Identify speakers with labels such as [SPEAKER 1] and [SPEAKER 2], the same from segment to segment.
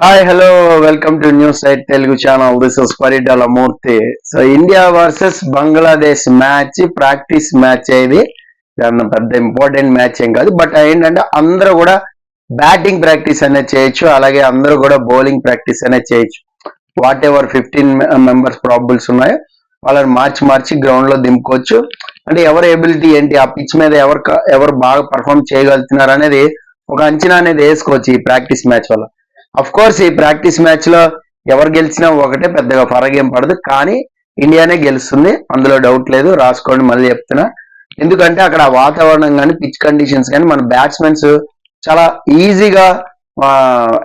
[SPEAKER 1] Hi hello welcome to news site Telugu channel. This is Paritala Murthy. So India versus Bangladesh match practice match ఇది పెద్ద important match ఏం కాదు. But ఏంటంటే అందరూ కూడా బ్యాటింగ్ ప్రాక్టీస్ అనేది చేయొచ్చు, అలాగే అందరూ కూడా బౌలింగ్ ప్రాక్టీస్ అనేది చేయొచ్చు. వాట్ ఎవర్ 15 మెంబర్స్ ప్రాబుల్స్ ఉన్నాయో వాళ్ళని మార్చి గ్రౌండ్ లో దింపుకోవచ్చు. అంటే ఎవరి ఎబిలిటీ ఏంటి, ఆ పిచ్ మీద ఎవరు బాగా పర్ఫామ్ చేయగలుగుతున్నారు అనేది ఒక అంచనా అనేది వేసుకోవచ్చు ఈ ప్రాక్టీస్ మ్యాచ్ వల్ల. అఫ్ కోర్స్ ఈ ప్రాక్టీస్ మ్యాచ్ లో ఎవరు గెలిచినా ఒకటే, పెద్దగా ఫరగేం పడదు. కానీ ఇండియానే గెలుస్తుంది, అందులో డౌట్ లేదు. రాసుకోండి, మళ్ళీ చెప్తున్నా. ఎందుకంటే అక్కడ వాతావరణం కానీ పిచ్ కండిషన్స్ కానీ మన బ్యాట్స్మెన్స్ చాలా ఈజీగా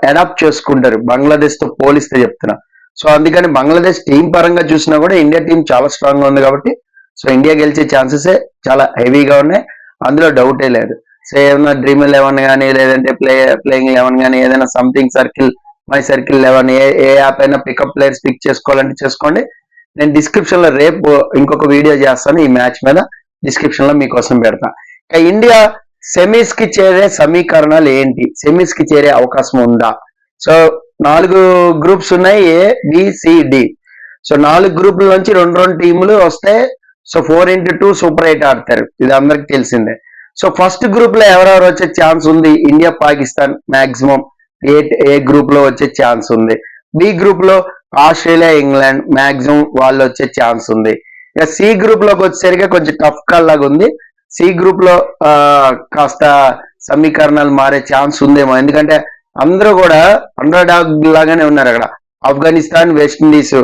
[SPEAKER 1] అడాప్ట్ చేసుకుంటారు బంగ్లాదేశ్ తో పోలిస్తే చెప్తున్నా. సో అందుకని బంగ్లాదేశ్ టీం పరంగా చూసినా కూడా ఇండియా టీం చాలా స్ట్రాంగ్ గా ఉంది కాబట్టి సో ఇండియా గెలిచే ఛాన్సెస్ చాలా హెవీగా ఉన్నాయి, అందులో డౌటే లేదు. సో ఏమన్నా డ్రీమ్ 11 కానీ లేదంటే ప్లేయింగ్ 11 కానీ ఏదైనా something circle, my circle 11 A app అయినా పికప్ ప్లేయర్స్ పిక్ చేసుకోవాలంటే చేసుకోండి. నేను డిస్క్రిప్షన్ లో రేపు ఇంకొక వీడియో చేస్తాను ఈ మ్యాచ్ మీద, డిస్క్రిప్షన్ లో మీకోసం పెడతా. ఇక ఇండియా సెమీస్ కి చేరే సమీకరణాలు ఏంటి, సెమీస్ కి చేరే అవకాశం ఉందా? సో 4 గ్రూప్స్ ఉన్నాయి, ABCD. సో 4 గ్రూపుల నుంచి 2 టీములు వస్తే సో 4x2 సూపర్ 8 ఆడతారు, ఇది అందరికి తెలిసిందే. సో ఫస్ట్ గ్రూప్ లో ఎవరెవరు వచ్చే ఛాన్స్ ఉంది? ఇండియా పాకిస్తాన్ మాక్సిమం ఏ గ్రూప్ లో వచ్చే ఛాన్స్ ఉంది. బి గ్రూప్ లో ఆస్ట్రేలియా ఇంగ్లాండ్ మాక్సిమం వాళ్ళు వచ్చే ఛాన్స్ ఉంది. ఇక సి గ్రూప్ లోకి వచ్చేసరికి కొంచెం టఫ్ కాల్ లాగా ఉంది. సి గ్రూప్ లో కాస్త సమీకరణాలు మారే ఛాన్స్ ఉందేమో, ఎందుకంటే అందరూ కూడా అండర్ డాగ్ లాగానే ఉన్నారు అక్కడ. ఆఫ్ఘనిస్తాన్, వెస్టిండీస్.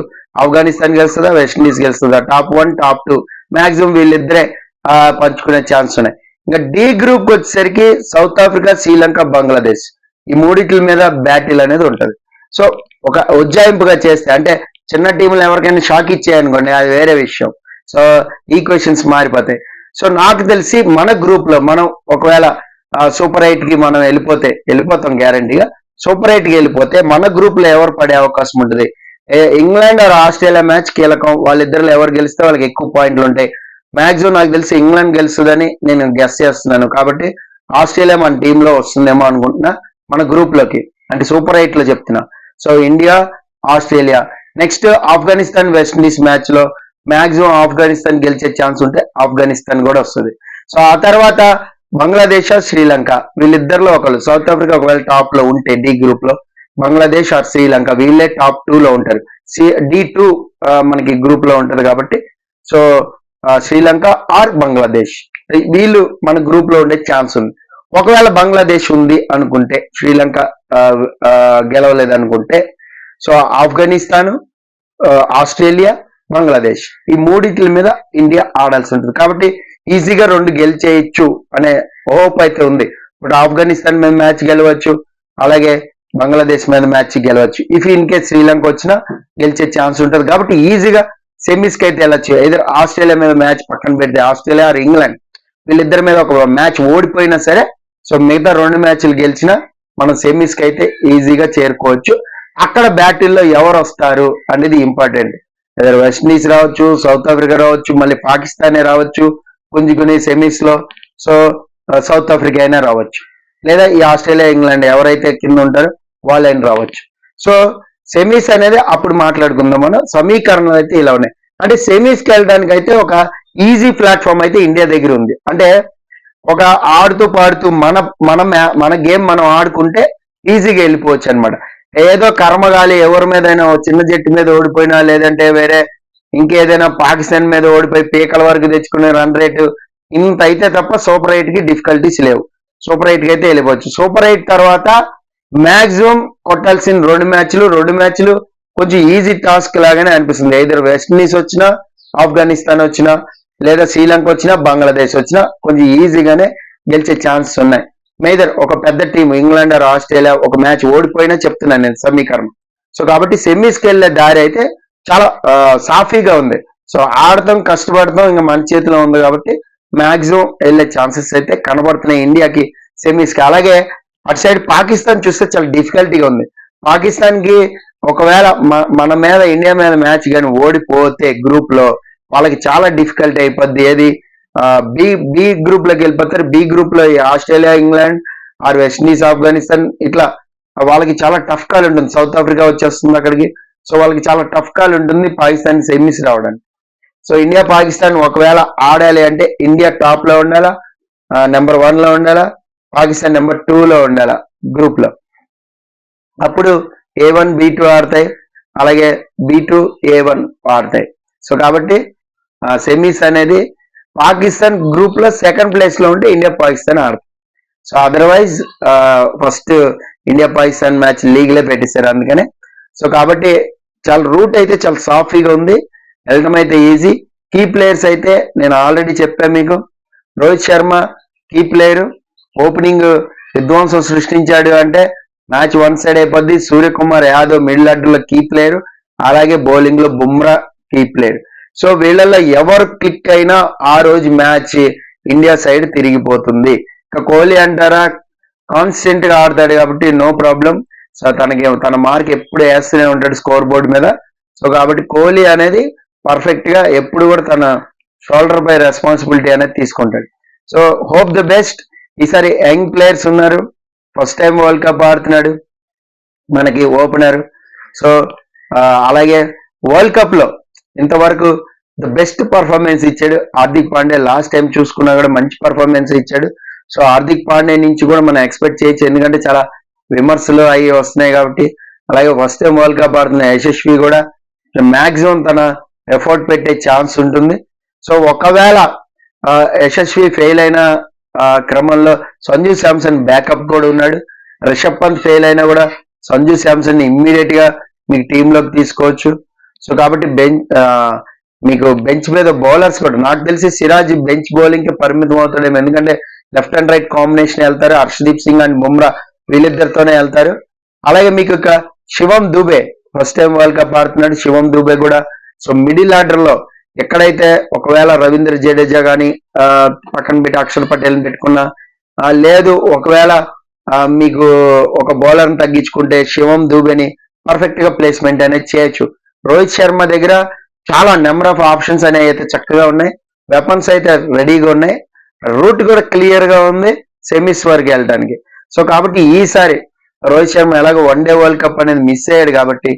[SPEAKER 1] ఆఫ్ఘనిస్తాన్ గెలుస్తుందా, వెస్టిండీస్ గెలుస్తుందా? టాప్ 1 టాప్ 2 మాక్సిమం వీళ్ళిద్దరే పంచుకునే ఛాన్స్ ఉన్నాయి. ఇంకా డి గ్రూప్ వచ్చేసరికి సౌత్ ఆఫ్రికా, శ్రీలంక, బంగ్లాదేశ్. ఈ మూడిట్ల మీద బ్యాటిల్ అనేది ఉంటది. సో ఒక ఉజ్జాయింపుగా చేస్తే అంటే చిన్న టీంలు ఎవరికైనా షాక్ ఇచ్చాయనుకోండి, అది వేరే విషయం. సో ఈక్వేషన్స్ మారిపోతాయి. సో నాకు తెలిసి మన గ్రూప్ లో మనం ఒకవేళ సూపర్ 8 కి మనం వెళ్ళిపోతాం గ్యారంటీగా. సూపర్ 8 కి వెళ్ళిపోతే మన గ్రూప్ లో ఎవరు పడే అవకాశం ఉంటుంది? ఇంగ్లాండ్ ఆర్ ఆస్ట్రేలియా మ్యాచ్ కీలకం. వాళ్ళిద్దరిలో ఎవరు గెలిస్తే వాళ్ళకి ఎక్కువ పాయింట్లు ఉంటాయి. మాక్సిమం నాకు తెలిసి ఇంగ్లాండ్ గెలుస్తుందని నేను గెస్ చేస్తున్నాను. కాబట్టి ఆస్ట్రేలియా మన టీంలో వస్తుందేమో అనుకుంటున్నా మన గ్రూప్ లోకి, అంటే సూపర్ 8 లో చెప్తున్నా. So India, Australia. Next Afghanistan, West Indies match లో మాక్సిమం ఆఫ్ఘనిస్తాన్ గెలిచే ఛాన్స్ ఉంటే ఆఫ్ఘనిస్తాన్ కూడా వస్తుంది. సో ఆ తర్వాత బంగ్లాదేశ్, శ్రీలంక, వీళ్ళిద్దరిలో ఒకళ్ళు. సౌత్ ఆఫ్రికా ఒకవేళ టాప్ లో ఉంటే డి గ్రూప్ లో, బంగ్లాదేశ్ ఆర్ శ్రీలంక వీళ్ళే టాప్ 2 లో ఉంటారు. D2 మనకి గ్రూప్ లో ఉంటది కాబట్టి సో శ్రీలంక ఆర్ బంగ్లాదేశ్ వీళ్ళు మన గ్రూప్ లో ఉండే ఛాన్స్ ఉంది. ఒకవేళ బంగ్లాదేశ్ ఉంది అనుకుంటే, శ్రీలంక గెలవలేదు అనుకుంటే, సో ఆఫ్ఘనిస్తాన్, ఆస్ట్రేలియా, బంగ్లాదేశ్ ఈ మూడిట్ల మీద ఇండియా ఆడాల్సి ఉంటుంది. కాబట్టి ఈజీగా 2 గెలిచేయచ్చు అనే హోప్ అయితే ఉంది. ఇప్పుడు ఆఫ్ఘనిస్తాన్ మీద మ్యాచ్ గెలవచ్చు, అలాగే బంగ్లాదేశ్ మీద మ్యాచ్ గెలవచ్చు. ఇఫ్ ఇన్ కేస్ శ్రీలంక వచ్చినా గెలిచే ఛాన్స్ ఉంటుంది. కాబట్టి ఈజీగా సెమీస్ కి అయితే వెళ్ళచ్చు. ఏదైనా ఆస్ట్రేలియా మీద మ్యాచ్ పక్కన పెడితే, ఆస్ట్రేలియా ఆర్ ఇంగ్లాండ్ వీళ్ళిద్దరి మీద ఒక మ్యాచ్ ఓడిపోయినా సరే సో మిగతా 2 మ్యాచ్లు గెలిచినా మనం సెమీస్ కి అయితే ఈజీగా చేరుకోవచ్చు. అక్కడ బ్యాటిల్లో ఎవరు వస్తారు అనేది ఇంపార్టెంట్. ఏదైనా వెస్టిండీస్ రావచ్చు, సౌత్ ఆఫ్రికా రావచ్చు, మళ్ళీ పాకిస్తానే రావచ్చు కొన్ని సెమీస్ లో. సో సౌత్ ఆఫ్రికా అయినా రావచ్చు, లేదా ఈ ఆస్ట్రేలియా ఇంగ్లాండ్ ఎవరైతే కింద ఉంటారో వాళ్ళైనా రావచ్చు. సో సెమీస్ అనేది అప్పుడు మాట్లాడుకుందాం. మనం సమీకరణలు అయితే ఇలా ఉన్నాయి. అంటే సెమీస్ కి వెళ్ళడానికి అయితే ఒక ఈజీ ప్లాట్ఫామ్ అయితే ఇండియా దగ్గర ఉంది. అంటే ఒక ఆడుతూ పాడుతూ మన గేమ్ మనం ఆడుకుంటే ఈజీగా వెళ్ళిపోవచ్చు అనమాట. ఏదో కర్మగాలి ఎవరి మీదైనా చిన్న జట్టు మీద ఓడిపోయినా, లేదంటే వేరే ఇంకేదైనా పాకిస్తాన్ మీద ఓడిపోయి పీకల వరకు తెచ్చుకునే రన్ రేటు ఇంత అయితే తప్ప సూపర్ 8 కి డిఫికల్టీస్ లేవు. సూపర్ 8 కి అయితే వెళ్ళిపోవచ్చు. సూపర్ 8 తర్వాత మాక్సిమం కొట్టాల్సిన 2 మ్యాచ్లు కొంచెం ఈజీ టాస్క్ లాగానే అనిపిస్తుంది. ఏదైనా వెస్టిండీస్ వచ్చినా, ఆఫ్ఘనిస్తాన్ వచ్చినా, లేదా శ్రీలంక వచ్చినా, బంగ్లాదేశ్ వచ్చినా కొంచెం ఈజీగానే గెలిచే ఛాన్సెస్ ఉన్నాయి. మేదర్ ఒక పెద్ద టీం ఇంగ్లాండ్ ఆర్ ఆస్ట్రేలియా ఒక మ్యాచ్ ఓడిపోయినా చెప్తున్నాను నేను సమీకరణం. సో కాబట్టి సెమీస్కి వెళ్ళే దారి అయితే చాలా సాఫీగా ఉంది. సో ఆడతాం, కష్టపడతాం, ఇంకా మన చేతిలో ఉంది కాబట్టి మాక్సిమం వెళ్ళే ఛాన్సెస్ అయితే కనబడుతున్నాయి ఇండియాకి సెమీస్ కి. అలాగే అటు సైడ్ పాకిస్తాన్ చూస్తే చాలా డిఫికల్టీగా ఉంది. పాకిస్తాన్ కి ఒకవేళ మన మీద ఇండియా మీద మ్యాచ్ కానీ ఓడిపోతే గ్రూప్ లో వాళ్ళకి చాలా డిఫికల్టీ అయిపోద్ది. ఏది బి గ్రూప్ లోకి వెళ్ళిపోతారు. బి గ్రూప్ లో Australia, England or West Indies, Afghanistan ఇట్లా వాళ్ళకి చాలా టఫ్ కాల్ ఉంటుంది. సౌత్ ఆఫ్రికా వచ్చేస్తుంది అక్కడికి. సో వాళ్ళకి చాలా టఫ్ కాల్ ఉంటుంది పాకిస్తాన్ సెమీస్ రావడానికి. సో ఇండియా పాకిస్తాన్ ఒకవేళ ఆడాలి అంటే ఇండియా టాప్ లో ఉండాలా, నెంబర్ 1 లో ఉండాలా, పాకిస్తాన్ నెంబర్ 2 లో ఉండాలా గ్రూప్ లో. అప్పుడు A1 B2 ఆడతాయి, అలాగే B2 A1 ఆడతాయి. సో కాబట్టి సెమీస్ అనేది పాకిస్తాన్ గ్రూప్ లో సెకండ్ ప్లేస్ లో ఉంటే ఇండియా పాకిస్తాన్ ఆడతాయి. So otherwise first India Pakistan match league లో పెట్టేశారు అందుకనే. సో కాబట్టి చాలా రూట్ అయితే చాలా సాఫీగా ఉంది, వెళ్ళడం అయితే ఈజీ. కీ ప్లేయర్స్ అయితే నేను ఆల్రెడీ చెప్పాను మీకు. Rohit Sharma key player, opening విధ్వంసం సృష్టించాడు అంటే మ్యాచ్ 1 సైడ్ అయిపోద్ది. సూర్యకుమార్ యాదవ్ మిడిల్ ఆర్డర్ లో కీ ప్లేయర్, అలాగే బౌలింగ్ లో బుమ్రా కీ ప్లేయర్. సో వీళ్ళల్లో ఎవరు క్లిక్ అయినా ఆ రోజు మ్యాచ్ ఇండియా సైడ్ తిరిగిపోతుంది. ఇక కోహ్లీ అంటారా, కాన్స్టెంట్ గా ఆడతాడు కాబట్టి నో ప్రాబ్లం. సో తన మార్క్ ఎప్పుడు వేస్తూనే ఉంటాడు స్కోర్ బోర్డ్ మీద. సో కాబట్టి కోహ్లీ అనేది పర్ఫెక్ట్ గా ఎప్పుడు కూడా తన షోల్డర్ పై రెస్పాన్సిబిలిటీ అనేది తీసుకుంటాడు. So hope the best. ఈసారి యంగ్ ప్లేయర్స్ ఉన్నారు, ఫస్ట్ టైం వరల్డ్ కప్ ఆడుతున్నాడు మనకి ఓపెనర్. సో అలాగే వరల్డ్ కప్ లో ఇంతవరకు ద బెస్ట్ పర్ఫార్మెన్స్ ఇచ్చాడు హార్దిక్ పాండే. లాస్ట్ టైం చూసుకున్నా కూడా మంచి పర్ఫార్మెన్స్ ఇచ్చాడు. సో హార్దిక్ పాండే నుంచి కూడా మనం ఎక్స్పెక్ట్ చేయొచ్చు, ఎందుకంటే చాలా విమర్శలు అవి వస్తున్నాయి కాబట్టి. అలాగే ఫస్ట్ టైం వరల్డ్ కప్ ఆడుతున్న యశస్వి కూడా మాక్సిమం తన ఎఫర్ట్ పెట్టే ఛాన్స్ ఉంటుంది. సో ఒకవేళ యశస్వి ఫెయిల్ అయిన క్రమంలో సంజు శాంసన్ బ్యాకప్ కూడా ఉన్నాడు. రిషబ్ పంత్ ఫెయిల్ అయినా కూడా సంజు శాంసన్ ని ఇమ్మీడియట్ గా మీకు టీంలోకి తీసుకోవచ్చు. సో కాబట్టి మీకు బెంచ్ మీద బౌలర్స్ కూడా నాకు తెలిసి సిరాజ్ బెంచ్ బౌలింగ్ కి పరిమితం అవుతాడేమో, ఎందుకంటే లెఫ్ట్ అండ్ రైట్ కాంబినేషన్ వెళ్తారు. హర్షదీప్ సింగ్ అండ్ బుమ్రా వీళ్ళిద్దరితోనే వెళ్తారు. అలాగే మీకు ఒక Shivam Dube first time world cup ఆడుతున్నాడు. శివం దుబే కూడా సో మిడిల్ ఆర్డర్ లో ఎక్కడైతే ఒకవేళ రవీంద్ర జడేజా గాని పక్కన పెట్టి అక్షర్ పటేల్ పెట్టుకున్నా, లేదు ఒకవేళ మీకు ఒక బౌలర్ తగ్గించుకుంటే శివం దుబేని పర్ఫెక్ట్ గా ప్లేస్మెంట్ అనేది చేయొచ్చు. రోహిత్ శర్మ దగ్గర చాలా నెంబర్ ఆఫ్ ఆప్షన్స్ అనేవి అయితే చక్కగా ఉన్నాయి, వెపన్స్ అయితే రెడీగా ఉన్నాయి, రూట్ కూడా క్లియర్ గా ఉంది సెమీస్ వరకు వెళ్ళడానికి. సో కాబట్టి ఈసారి రోహిత్ శర్మ ఎలాగో 1 డే వరల్డ్ కప్ అనేది మిస్ అయ్యాడు కాబట్టి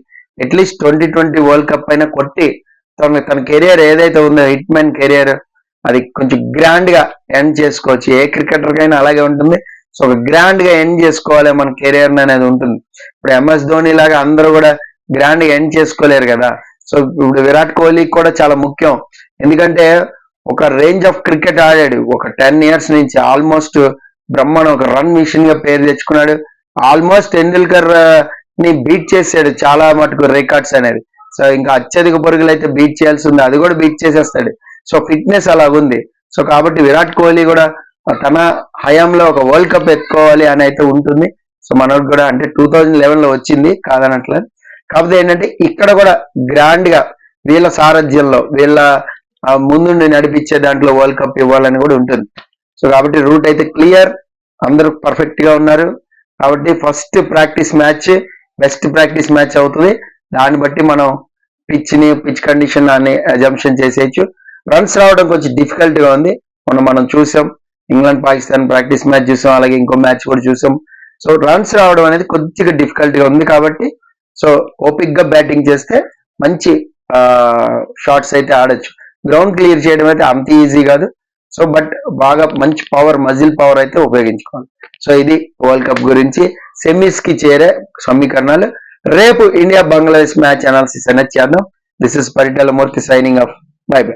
[SPEAKER 1] అట్లీస్ట్ 2020 వరల్డ్ కప్ అయినా కొట్టి తన కెరియర్ ఏదైతే ఉందో హిట్ మ్యాన్ కెరియర్ అది కొంచెం గ్రాండ్ గా ఎండ్ చేసుకోవచ్చు. ఏ క్రికెటర్ కైనా అలాగే ఉంటుంది. సో ఒక గ్రాండ్ గా ఎండ్ చేసుకోవాలి మన కెరియర్ అనేది ఉంటుంది. ఇప్పుడు MS ధోని లాగా అందరూ కూడా గ్రాండ్ గా ఎండ్ చేసుకోలేరు కదా. సో ఇప్పుడు విరాట్ కోహ్లీ కూడా చాలా ముఖ్యం, ఎందుకంటే ఒక రేంజ్ ఆఫ్ క్రికెట్ ఆడాడు ఒక 10 years నుంచి. ఆల్మోస్ట్ బ్రహ్మాండం ఒక రన్ మిషన్ గా పేరు తెచ్చుకున్నాడు. ఆల్మోస్ట్ టెండూల్కర్ ని బీట్ చేసాడు చాలా మటుకు రికార్డ్స్ అనేది. సో ఇంకా అత్యధిక పరుగులు అయితే బీట్ చేయాల్సి ఉంది, అది కూడా బీట్ చేసేస్తాడు. So fitness అలాగుంది. సో కాబట్టి విరాట్ కోహ్లీ కూడా తన హయాంలో ఒక వరల్డ్ కప్ ఎత్తుకోవాలి అని అయితే ఉంటుంది. సో మనకు కూడా అంటే 2011 లో వచ్చింది కాదనట్లేదు. కాకపోతే ఏంటంటే ఇక్కడ కూడా గ్రాండ్ గా వీళ్ళ సారథ్యంలో వీళ్ళ ముందుండి నడిపించే దాంట్లో వరల్డ్ కప్ ఇవ్వాలని కూడా ఉంటుంది. సో కాబట్టి రూట్ అయితే క్లియర్, అందరూ పర్ఫెక్ట్ గా ఉన్నారు. కాబట్టి first practice match best practice match అవుతుంది. దాన్ని బట్టి మనం పిచ్ కండిషన్ అని అజంప్షన్ చేసేయచ్చు. రన్స్ రావడం కొంచెం డిఫికల్ట్ గా ఉంది. మనం చూసాం ఇంగ్లాండ్ పాకిస్తాన్ ప్రాక్టీస్ మ్యాచ్ చూసాం, అలాగే ఇంకో మ్యాచ్ కూడా చూసాం. సో రన్స్ రావడం అనేది కొద్దిగా డిఫికల్ట్ గా ఉంది కాబట్టి సో ఓపిక్ గా బ్యాటింగ్ చేస్తే మంచి షాట్స్ అయితే ఆడొచ్చు. గ్రౌండ్ క్లియర్ చేయడం అయితే అంత ఈజీ కాదు. సో బట్ బాగా మంచి పవర్ మజిల్ పవర్ అయితే ఉపయోగించుకోవాలి. సో ఇది వరల్డ్ కప్ గురించి సెమీస్ కి చేరే సమీకరణాలు. రేపు ఇండియా బంగ్లాదేశ్ మ్యాచ్ అనాలిసిస్ అనేది చేద్దాం. This is Paritala Murthy signing off. By by.